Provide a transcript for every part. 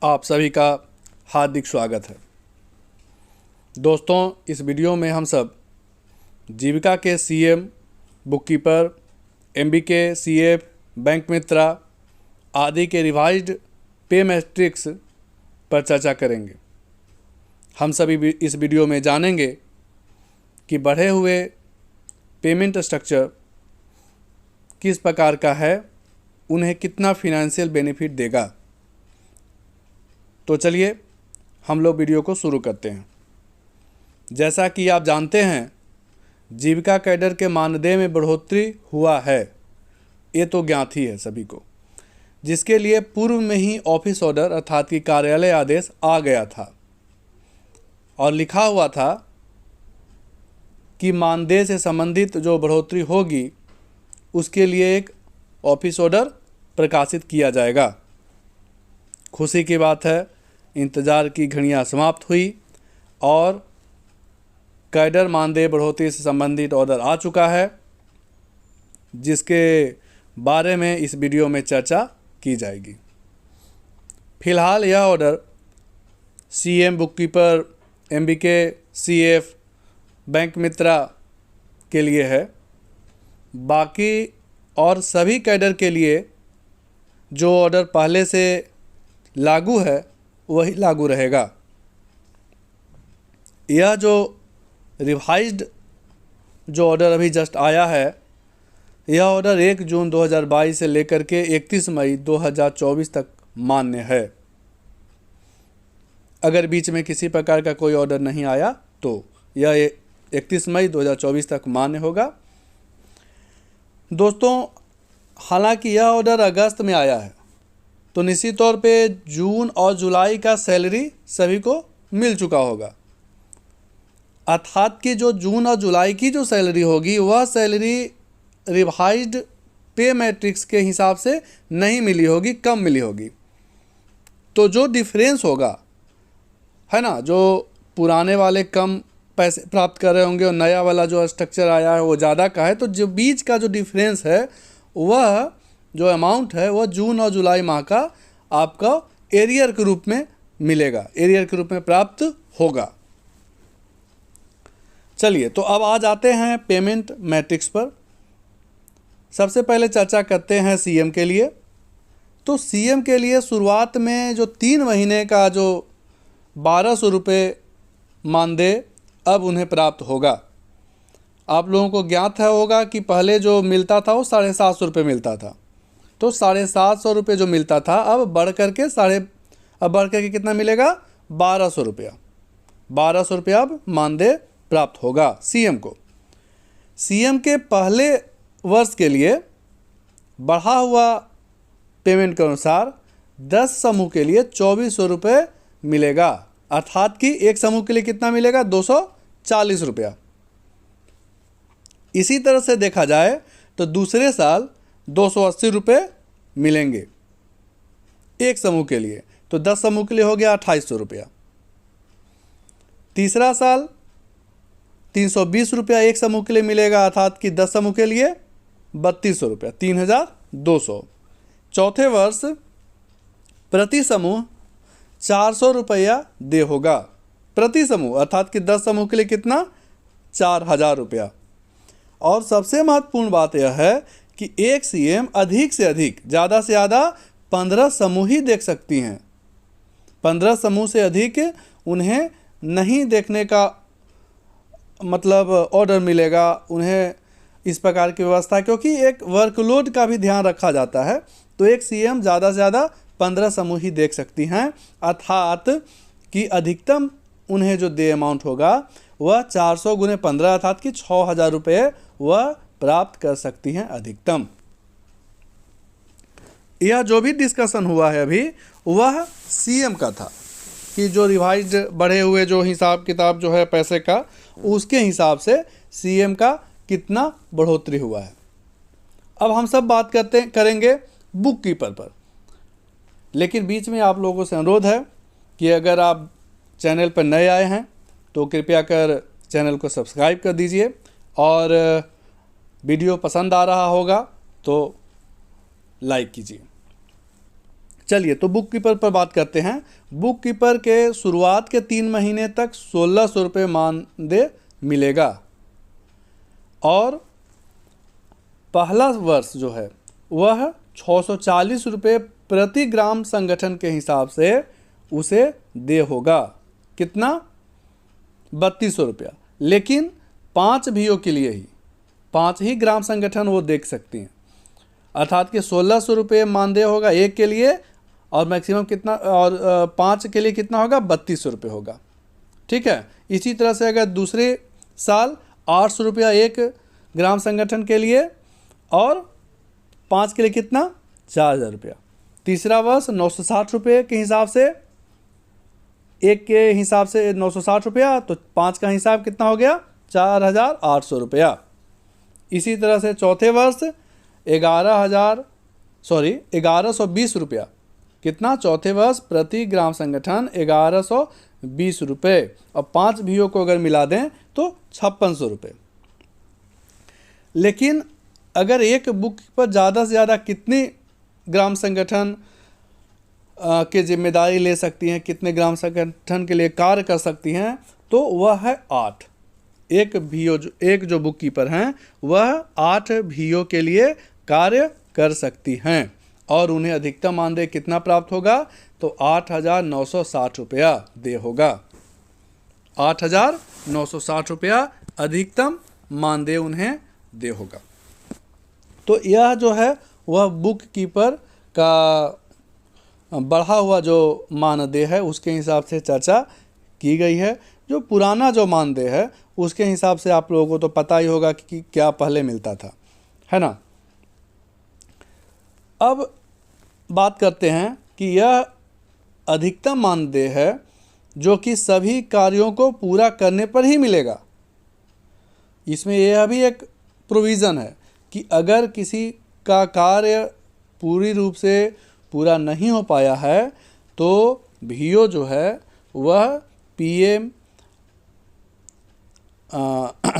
आप सभी का हार्दिक स्वागत है। दोस्तों, इस वीडियो में हम सब जीविका के CM, bookkeeper, MBK, CF, bank Mitra आदि के रिवाइज्ड पे मैट्रिक्स पर चर्चा करेंगे। हम सभी इस वीडियो में जानेंगे कि बढ़े हुए पेमेंट स्ट्रक्चर किस प्रकार का है, उन्हें कितना फिनेंशियल बेनिफिट देगा। तो चलिए हम लोग वीडियो को शुरू करते हैं। जैसा कि आप जानते हैं, जीविका कैडर के मानदेय में बढ़ोतरी हुआ है, ये तो ज्ञात ही है सभी को, जिसके लिए पूर्व में ही ऑफिस ऑर्डर अर्थात कि कार्यालय आदेश आ गया था और लिखा हुआ था कि मानदेय से संबंधित जो बढ़ोतरी होगी उसके लिए एक ऑफिस ऑर्डर प्रकाशित किया जाएगा। खुशी की बात है, इंतज़ार की घड़ियां समाप्त हुई और कैडर मानदेय बढ़ोतरी से संबंधित ऑर्डर आ चुका है, जिसके बारे में इस वीडियो में चर्चा की जाएगी। फिलहाल यह order CM, bookkeeper, MBK, CF, bank Mitra के लिए है। बाकी और सभी कैडर के लिए जो ऑर्डर पहले से लागू है वही लागू रहेगा। यह जो रिवाइज्ड जो ऑर्डर अभी जस्ट आया है, यह ऑर्डर 1 जून 2022 से लेकर के 31 मई 2024 तक मान्य है। अगर बीच में किसी प्रकार का कोई ऑर्डर नहीं आया तो यह 31 मई 2024 तक मान्य होगा। दोस्तों, हालांकि यह ऑर्डर अगस्त में आया है, तो निश्चित तौर पे जून और जुलाई का सैलरी सभी को मिल चुका होगा। अर्थात कि जो जून और जुलाई की जो सैलरी होगी वह सैलरी रिवाइज्ड पे मैट्रिक्स के हिसाब से नहीं मिली होगी, कम मिली होगी। तो जो डिफरेंस होगा, है ना, जो पुराने वाले कम पैसे प्राप्त कर रहे होंगे और नया वाला जो स्ट्रक्चर आया है वो ज़्यादा का है, तो जो बीच का जो डिफरेंस है वह जो अमाउंट है वह जून और जुलाई माह का आपका एरियर के रूप में मिलेगा, एरियर के रूप में प्राप्त होगा। चलिए, तो अब आ जाते हैं पेमेंट मैट्रिक्स पर। सबसे पहले चर्चा करते हैं सीएम के लिए। तो सीएम के लिए शुरुआत में जो 3 महीने का जो 1200 रुपये मानदेय अब उन्हें प्राप्त होगा। आप लोगों को ज्ञात है होगा कि पहले जो मिलता था वो 750 रुपये मिलता था, तो 750 रुपये जो मिलता था अब बढ़ करके कितना मिलेगा, 1200 रुपया। 1200 रुपया अब मानदेय प्राप्त होगा सीएम को। सीएम के पहले वर्ष के लिए बढ़ा हुआ पेमेंट के अनुसार 10 समूह के लिए 2400 रुपये मिलेगा, अर्थात कि एक समूह के लिए कितना मिलेगा, 240 रुपया। इसी तरह से देखा जाए तो दूसरे साल 280 रुपये मिलेंगे एक समूह के लिए, तो 10 समूह के लिए हो गया 2800 रुपया। तीसरा साल 320 रुपया एक समूह के लिए मिलेगा, अर्थात कि 10 समूह के लिए 3200 रुपया, 3200। चौथे वर्ष प्रति समूह 400 रुपया दे होगा प्रति समूह, अर्थात कि 10 समूह के लिए कितना, 4000 रुपया। और सबसे महत्वपूर्ण बात यह है कि एक सीएम अधिक से अधिक, ज़्यादा से ज़्यादा 15 समूह ही देख सकती हैं। 15 समूह से अधिक उन्हें नहीं देखने का मतलब ऑर्डर मिलेगा, उन्हें इस प्रकार की व्यवस्था, क्योंकि एक वर्कलोड का भी ध्यान रखा जाता है। तो एक सीएम ज़्यादा से ज़्यादा 15 समूह ही देख सकती हैं, अर्थात कि अधिकतम उन्हें जो दे अमाउंट होगा वह 400 गुने 15, अर्थात कि 6000 रुपये वह प्राप्त कर सकती हैं अधिकतम। यह जो भी डिस्कशन हुआ है अभी वह सीएम का था कि जो रिवाइज्ड बढ़े हुए जो हिसाब किताब जो है पैसे का, उसके हिसाब से सीएम का कितना बढ़ोतरी हुआ है। अब हम सब बात करेंगे बुक कीपर पर, लेकिन बीच में आप लोगों से अनुरोध है कि अगर आप चैनल पर नए आए हैं तो कृपया कर चैनल को सब्सक्राइब कर दीजिए, और वीडियो पसंद आ रहा होगा तो लाइक कीजिए। चलिए तो बुक कीपर पर बात करते हैं। बुक कीपर के शुरुआत के 3 महीने तक 1600 रुपये मानदेय मिलेगा और पहला वर्ष जो है वह 640 रुपये प्रति ग्राम संगठन के हिसाब से उसे देय होगा। कितना? 3200 रुपया। लेकिन 5 VO के लिए ही 5 ही ग्राम संगठन वो देख सकती हैं, अर्थात कि 1600 रुपये मानदेय होगा एक के लिए और मैक्सिमम कितना, और 5 के लिए कितना होगा? 3200 रुपये होगा। ठीक है। इसी तरह से अगर दूसरे साल 800 रुपया एक ग्राम संगठन के लिए और 5 के लिए कितना? 4000 रुपया। तीसरा वर्ष 960 रुपये के हिसाब से, एक के हिसाब से 960 रुपया, तो 5 का हिसाब कितना हो गया? 4800 रुपया। इसी तरह से चौथे वर्ष 1120 रुपया। कितना? चौथे वर्ष प्रति ग्राम संगठन 1120 रुपये और 5 VO को अगर मिला दें तो 5600 रुपये। लेकिन अगर एक बुक पर ज़्यादा से ज़्यादा कितनी ग्राम संगठन के जिम्मेदारी ले सकती हैं, कितने ग्राम संगठन के लिए कार्य कर सकती हैं, तो वह है 8। एक जो बुक कीपर हैं वह 8 VO के लिए कार्य कर सकती हैं और उन्हें अधिकतम मानदेय कितना प्राप्त होगा? तो 8960 रुपया देय होगा। 8960 रुपया अधिकतम मानदेय उन्हें देय होगा। तो यह जो है वह बुक कीपर का बढ़ा हुआ जो मानदेय है उसके हिसाब से चर्चा की गई है। जो पुराना जो मानदेय है उसके हिसाब से आप लोगों को तो पता ही होगा कि क्या पहले मिलता था, है ना। अब बात करते हैं कि यह अधिकतम मानदेय है जो कि सभी कार्यों को पूरा करने पर ही मिलेगा। इसमें यह भी एक प्रोविज़न है कि अगर किसी का कार्य पूरी रूप से पूरा नहीं हो पाया है तो VO जो है वह PM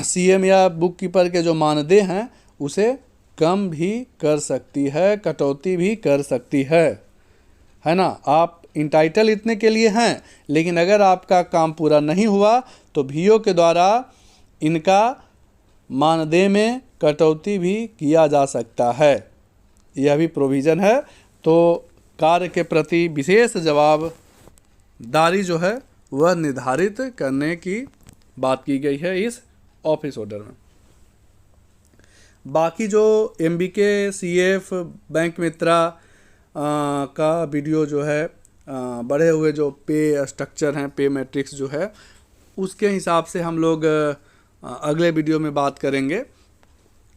CM या बुक कीपर के जो मानदेय हैं उसे कम भी कर सकती है, कटौती भी कर सकती है ना। आप इंटाइटल इतने के लिए हैं, लेकिन अगर आपका काम पूरा नहीं हुआ तो VO के द्वारा इनका मानदेय में कटौती भी किया जा सकता है। यह भी प्रोविज़न है। तो कार्य के प्रति विशेष जवाबदारी जो है वह निर्धारित करने की बात की गई है इस ऑफिस ऑर्डर में। बाकी जो MBK CF बैंक मित्रा का वीडियो जो है बढ़े हुए जो पे स्ट्रक्चर हैं, पे मैट्रिक्स जो है उसके हिसाब से हम लोग अगले वीडियो में बात करेंगे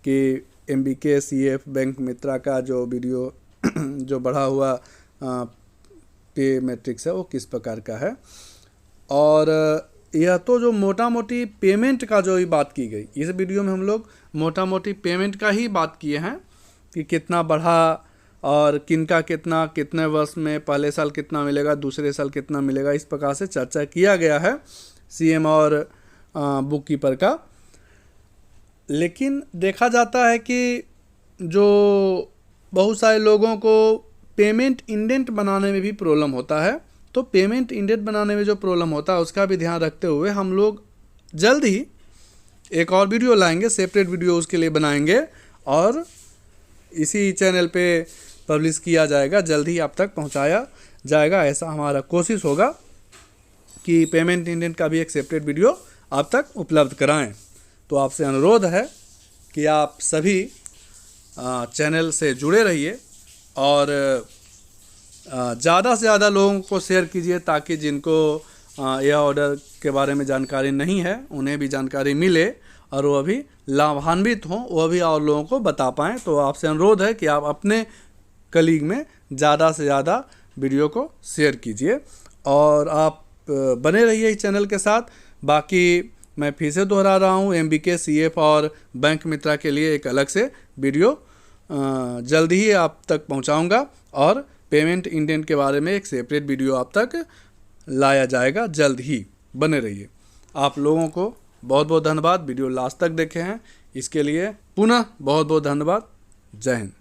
कि MBK CF बैंक मित्रा का जो वीडियो जो बढ़ा हुआ पे मैट्रिक्स है वो किस प्रकार का है। और यह तो जो मोटा मोटी पेमेंट का जो ही बात की गई, इस वीडियो में हम लोग मोटा मोटी पेमेंट का ही बात किए हैं कि कितना बढ़ा और किनका कितना, कितने वर्ष में, पहले साल कितना मिलेगा, दूसरे साल कितना मिलेगा, इस प्रकार से चर्चा किया गया है CM और बुक कीपर का। लेकिन देखा जाता है कि जो बहुत सारे लोगों को पेमेंट इंडेंट बनाने में भी प्रॉब्लम होता है, तो पेमेंट इंडेंट बनाने में जो प्रॉब्लम होता है उसका भी ध्यान रखते हुए हम लोग जल्द ही एक और वीडियो लाएंगे, सेपरेट वीडियो उसके लिए बनाएंगे और इसी चैनल पे पब्लिश किया जाएगा, जल्द ही आप तक पहुंचाया जाएगा। ऐसा हमारा कोशिश होगा कि पेमेंट इंडेंट का भी एक सेपरेट वीडियो आप तक उपलब्ध कराएं। तो आपसे अनुरोध है कि आप सभी चैनल से जुड़े रहिए और ज़्यादा से ज़्यादा लोगों को शेयर कीजिए ताकि जिनको यह ऑर्डर के बारे में जानकारी नहीं है उन्हें भी जानकारी मिले और वो भी लाभान्वित हों, वह भी और लोगों को बता पाएँ। तो आपसे अनुरोध है कि आप अपने कलीग में ज़्यादा से ज़्यादा वीडियो को शेयर कीजिए और आप बने रहिए इस चैनल के साथ। बाकी मैं फिर से दोहरा रहा हूँ, MBK CF और बैंक मित्रा के लिए एक अलग से वीडियो जल्द ही आप तक पहुँचाऊँगा और पेमेंट इंडेंट के बारे में एक सेपरेट वीडियो आप तक लाया जाएगा जल्द ही। बने रहिए। आप लोगों को बहुत बहुत धन्यवाद, वीडियो लास्ट तक देखे हैं इसके लिए पुनः बहुत बहुत धन्यवाद। जय हिंद।